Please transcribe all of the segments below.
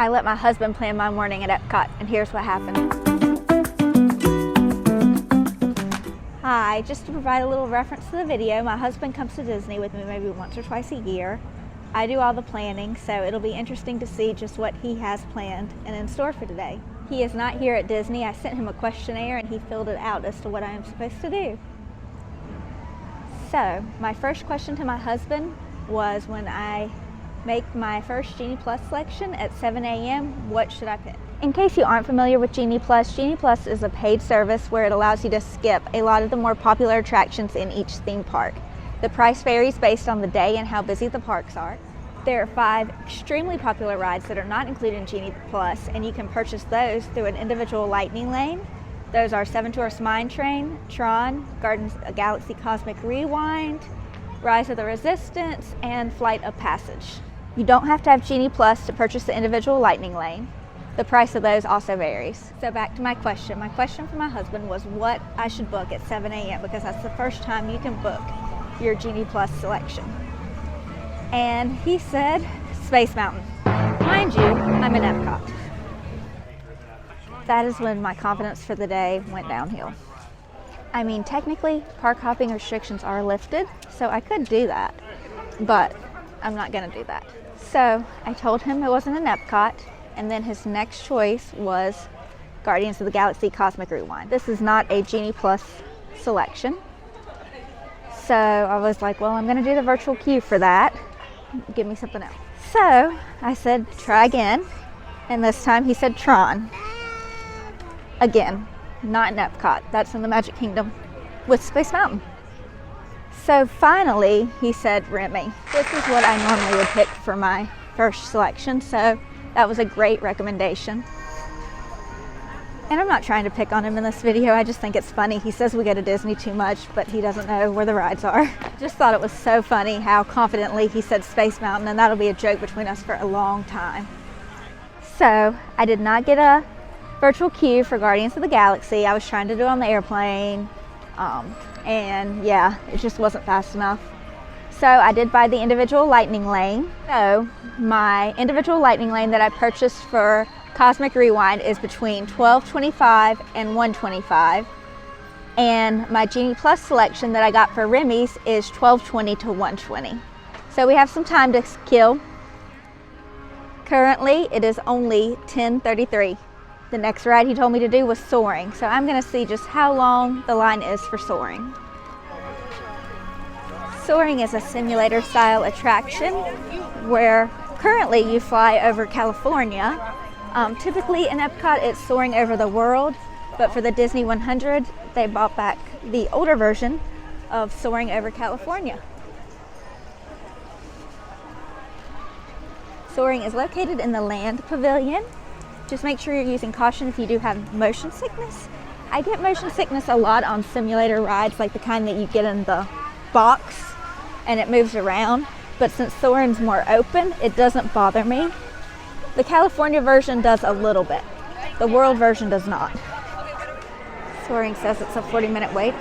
I let my husband plan my morning at EPCOT, and here's what happened. Hi, just to provide a little reference to the video, my husband comes to Disney with me maybe once or twice a year. I do all the planning, so it'll be interesting to see just what he has planned and in store for today. He is not here at Disney. I sent him a questionnaire and he filled it out as to what I am supposed to do. So, my first question to my husband was, when I make my first Genie Plus selection at 7 a.m., what should I pick? In case you aren't familiar with Genie Plus is a paid service where it allows you to skip a lot of the more popular attractions in each theme park. The price varies based on the day and how busy the parks are. There are 5 extremely popular rides that are not included in Genie Plus, and you can purchase those through an individual lightning lane. Those are Seven Dwarfs Mine Train, Tron, Guardians of the Galaxy Cosmic Rewind, Rise of the Resistance, and Flight of Passage. You don't have to have Genie Plus to purchase the individual lightning lane. The price of those also varies. So back to my question. My question for my husband was what I should book at 7 a.m. because that's the first time you can book your Genie Plus selection. And he said Space Mountain. Mind you, I'm in EPCOT. That is when my confidence for the day went downhill. I mean, technically, park hopping restrictions are lifted, so I could do that, but I'm not gonna do that. So I told him it wasn't an EPCOT, and then his next choice was Guardians of the Galaxy Cosmic Rewind. This is not a Genie Plus selection. So I was like, well, I'm gonna do the virtual queue for that. Give me something else. So I said, try again. And this time he said Tron. Again, not in EPCOT. That's in the Magic Kingdom with Space Mountain. So finally he said Remy. This is what I normally would pick for my first selection. So that was a great recommendation. And I'm not trying to pick on him in this video, I just think it's funny. He says we go to Disney too much, but he doesn't know where the rides are. Just thought it was so funny how confidently he said Space Mountain, and that'll be a joke between us for a long time. So I did not get a virtual queue for Guardians of the Galaxy. I was trying to do it on the airplane, and yeah, it just wasn't fast enough. So I did buy the individual lightning lane. So my individual lightning lane that I purchased for Cosmic Rewind is between $12.25 and $125, and my Genie Plus selection that I got for Remy's is $12.20 to $120. So we have some time to kill. Currently it is only 10:33. The next ride he told me to do was Soaring, so I'm gonna see just how long the line is for Soaring. Soaring is a simulator style attraction where currently you fly over California. Typically in EPCOT it's Soaring over the World, but for the Disney 100 they brought back the older version of Soaring over California. Soaring is located in the Land Pavilion. Just make sure you're using caution if you do have motion sickness. I get motion sickness a lot on simulator rides, like the kind that you get in the box and it moves around, but since Soaring's more open, it doesn't bother me. The California version does a little bit. The World version does not. Soaring says it's a 40-minute wait.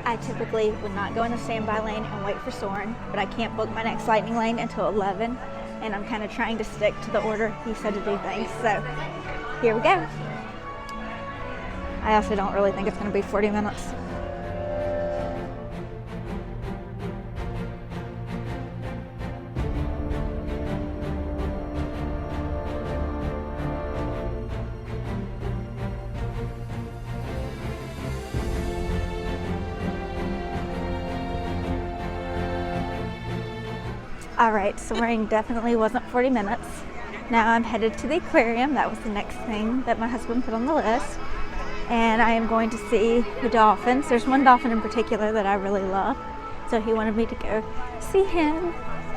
I typically would not go in the standby lane and wait for Soaring, but I can't book my next lightning lane until 11, and I'm kind of trying to stick to the order he said to do things, so here we go. I also don't really think it's going to be 40 minutes. Alright, Soaring definitely wasn't 40 minutes. Now I'm headed to the aquarium. That was the next thing that my husband put on the list. And I am going to see the dolphins. There's one dolphin in particular that I really love, so he wanted me to go see him.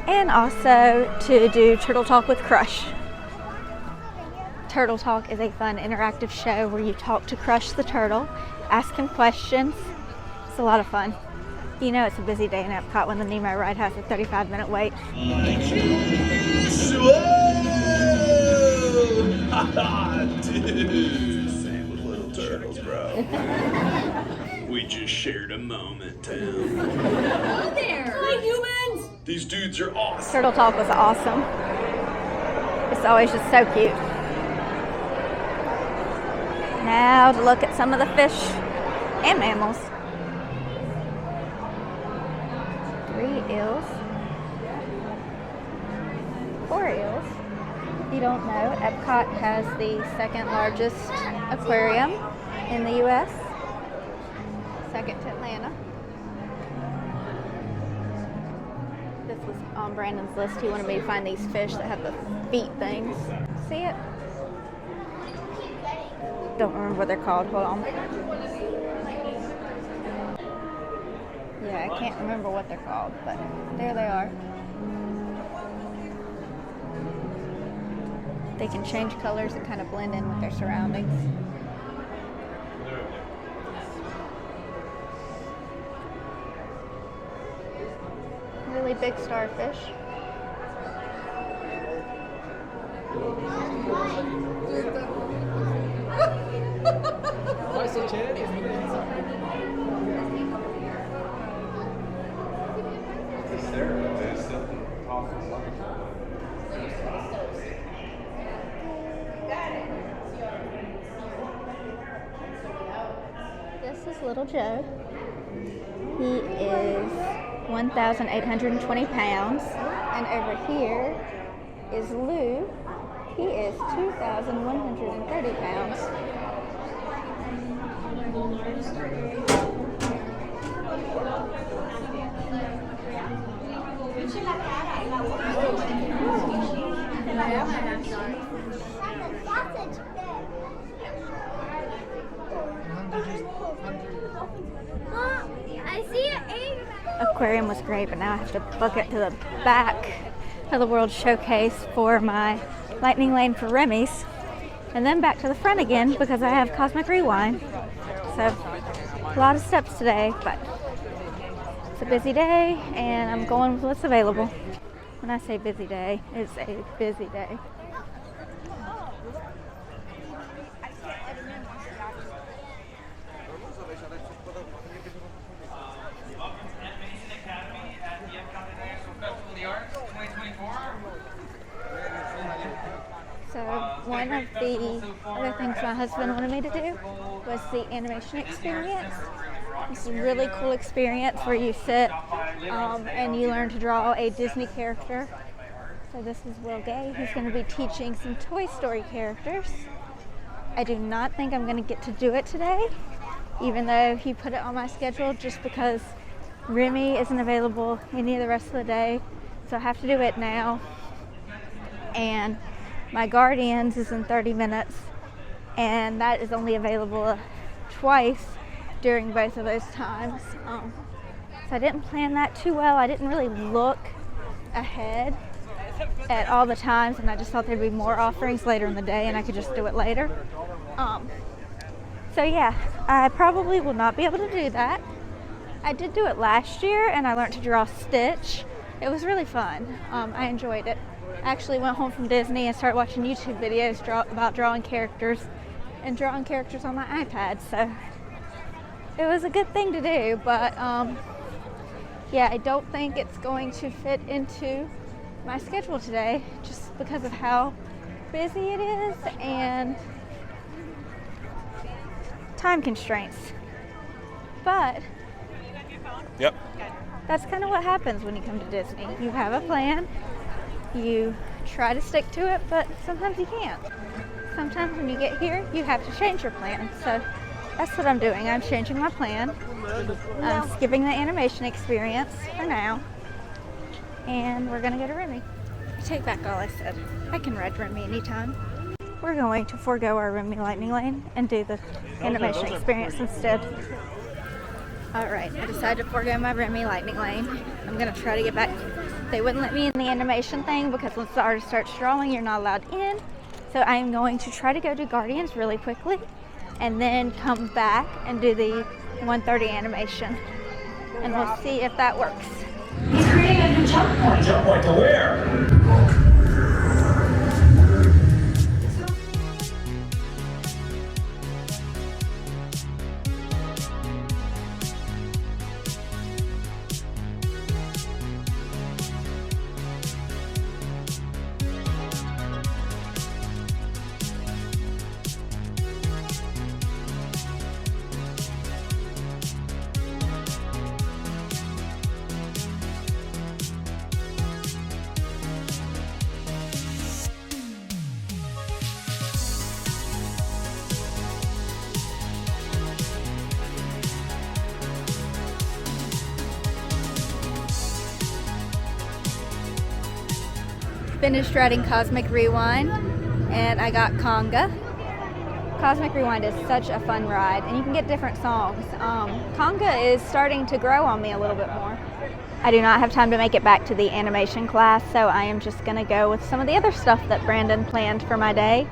And also to do Turtle Talk with Crush. Turtle Talk is a fun interactive show where you talk to Crush the turtle, ask him questions. It's a lot of fun. You know it's a busy day in EPCOT when the Nemo ride has a 35-minute wait. Dude, same with little turtles, bro. We just shared a moment, Tim. Hello there! Hi, humans! These dudes are awesome. Turtle Talk was awesome. It's always just so cute. Now to look at some of the fish and mammals. 3 eels. 4 eels. If you don't know, EPCOT has the second largest aquarium in the US. Second to Atlanta. This was on Brandon's list. He wanted me to find these fish that have the feet things. See it? Don't remember what they're called. Hold on. Yeah, I can't remember what they're called, but there they are. They can change colors and kind of blend in with their surroundings. Really big starfish. This is little Joe. He is 1,820 pounds, and over here is Lou. He is 2,130 pounds. I see an egg. Aquarium was great, but now I have to book it to the back of the World Showcase for my lightning lane for Remy's, and then back to the front again because I have Cosmic Rewind. So a lot of steps today, but it's a busy day and I'm going with what's available. When I say busy day, it's a busy day. So one of the other things my husband wanted me to do was the animation experience. It's a really cool experience where you sit and you learn to draw a Disney character. So this is Will Gay. He's going to be teaching some Toy Story characters. I do not think I'm going to get to do it today, even though he put it on my schedule just because Remy isn't available any of the rest of the day. So I have to do it now. And my Guardians is in 30 minutes, and that is only available twice during both of those times. So I didn't plan that too well. I didn't really look ahead at all the times, and I just thought there'd be more offerings later in the day and I could just do it later. So yeah, I probably will not be able to do that. I did do it last year and I learned to draw Stitch. It was really fun. I enjoyed it. I actually went home from Disney and started watching YouTube videos about drawing characters and drawing characters on my iPad. So it was a good thing to do, but yeah, I don't think it's going to fit into my schedule today just because of how busy it is and time constraints. But Yep. that's kind of what happens when you come to Disney. You have a plan, you try to stick to it, but sometimes you can't. Sometimes when you get here, you have to change your plan. So that's what I'm doing. I'm changing my plan. I'm skipping the animation experience for now. And we're gonna go to Remy. I take back all I said. I can ride Remy anytime. We're going to forego our Remy Lightning Lane and do the animation experience instead. Alright, I decided to forego my Remy Lightning Lane. I'm gonna try to get back. They wouldn't let me in the animation thing because once the artist starts drawing, you're not allowed in. So I am going to try to go do Guardians really quickly and then come back and do the 1:30 animation. And we'll see if that works. He's creating a new jump point. Jump point to where? finished riding Cosmic Rewind and I got Conga. Cosmic Rewind is such a fun ride and you can get different songs. Conga is starting to grow on me a little bit more. I do not have time to make it back to the animation class, so I am just gonna go with some of the other stuff that Brandon planned for my day.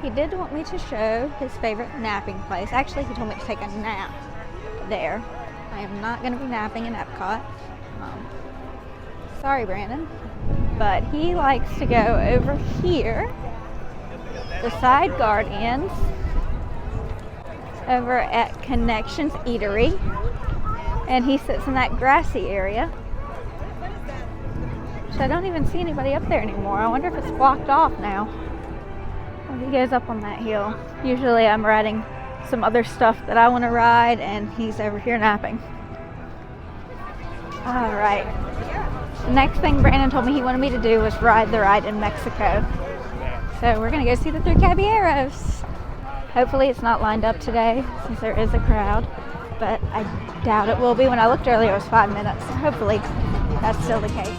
He did want me to show his favorite napping place. Actually, he told me to take a nap there. I am not gonna be napping in EPCOT. Sorry, Brandon. But he likes to go over here, the side guardians, over at Connections Eatery. And he sits in that grassy area. So I don't even see anybody up there anymore. I wonder if it's blocked off now. Well, he goes up on that hill. Usually I'm riding some other stuff that I want to ride and he's over here napping. All right. The next thing Brandon told me he wanted me to do was ride the ride in Mexico. So we're gonna go see the Three Caballeros. Hopefully it's not lined up today since there is a crowd, but I doubt it will be. When I looked earlier it was 5 minutes. So hopefully that's still the case.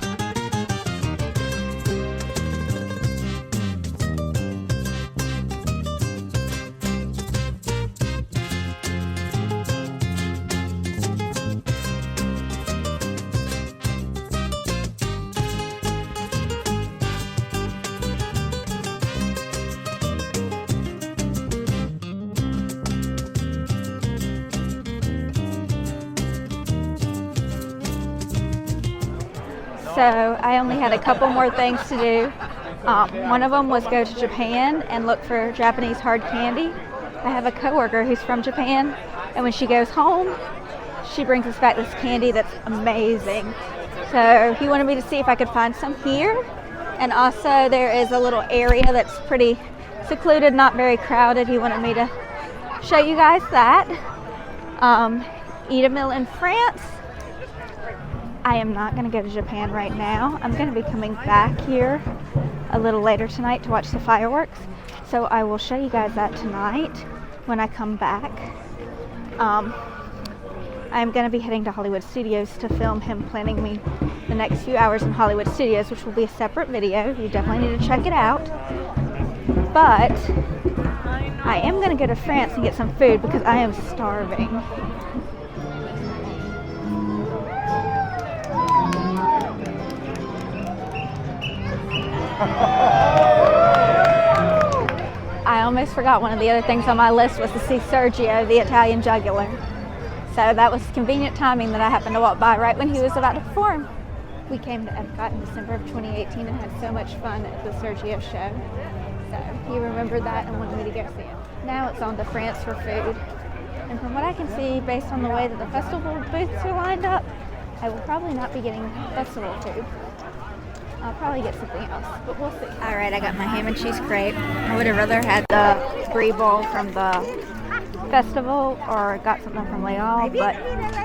So I only had a couple more things to do. One of them was go to Japan and look for Japanese hard candy. I have a coworker who's from Japan, and when she goes home, she brings us back this candy that's amazing. So he wanted me to see if I could find some here. And also there is a little area that's pretty secluded, not very crowded. He wanted me to show you guys that. Eat a meal in France. I am not going to go to Japan right now. I'm going to be coming back here a little later tonight to watch the fireworks. So I will show you guys that tonight when I come back. I'm going to be heading to Hollywood Studios to film him planning me the next few hours in Hollywood Studios, which will be a separate video. You definitely need to check it out. But I am going to go to France and get some food because I am starving. I almost forgot one of the other things on my list was to see Sergio, the Italian juggler. So that was convenient timing that I happened to walk by right when he was about to perform. We came to EPCOT in December of 2018 and had so much fun at the Sergio show. So he remembered that and wanted me to go see it. Now it's on to France for food. And from what I can see, based on the way that the festival booths are lined up, I will probably not be getting festival food. I'll probably get something else, but we'll see. All right, I got my ham and cheese crepe. I would have rather had the brie bowl from the festival or got something from Leal, but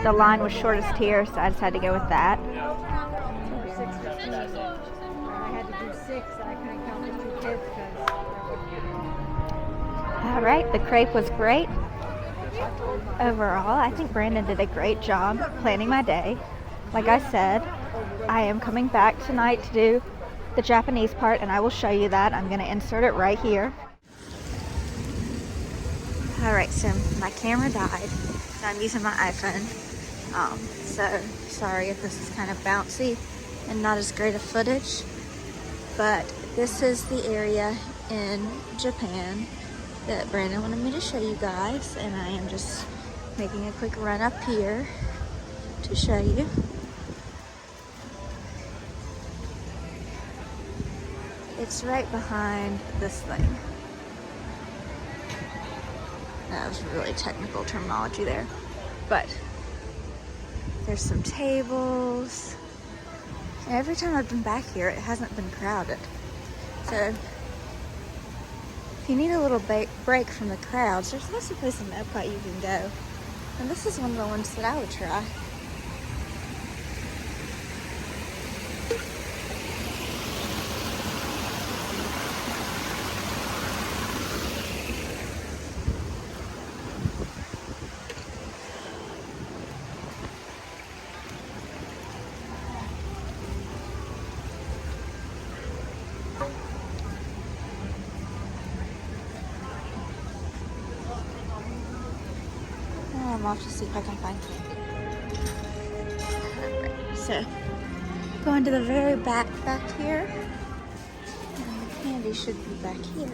the line was shortest here, so I just had to go with that. All right, the crepe was great. Overall, I think Brandon did a great job planning my day. Like I said, I am coming back tonight to do the Japanese part, and I will show you that. I'm going to insert it right here. Alright, so my camera died, so I'm using my iPhone. So sorry if this is kind of bouncy and not as great of footage, but this is the area in Japan that Brandon wanted me to show you guys, and I am just making a quick run up here to show you. It's right behind this thing. That was really technical terminology there. But there's some tables. And every time I've been back here, it hasn't been crowded. So if you need a little break from the crowds, there's lots of places in EPCOT you can go. And this is one of the ones that I would try. off to see if I can find candy. Alright, so going to the very back here. And the candy should be back here.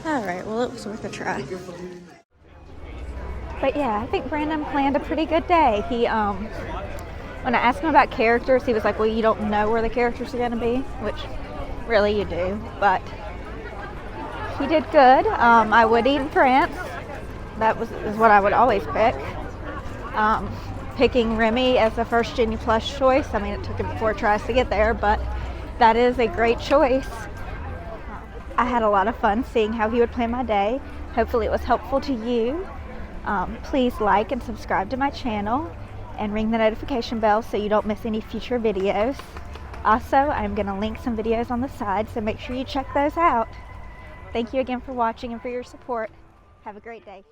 Alright, well, it was worth a try. But yeah, I think Brandon planned a pretty good day. He, when I asked him about characters, he was like, well, you don't know where the characters are going to be, which really you do, but he did good. I would eat in France. That is what I would always pick. Picking Remy as the first Genie Plus choice. I mean, it took him 4 tries to get there, but that is a great choice. I had a lot of fun seeing how he would plan my day. Hopefully it was helpful to you. Please like and subscribe to my channel and ring the notification bell so you don't miss any future videos. Also, I'm going to link some videos on the side, so make sure you check those out. Thank you again for watching and for your support. Have a great day.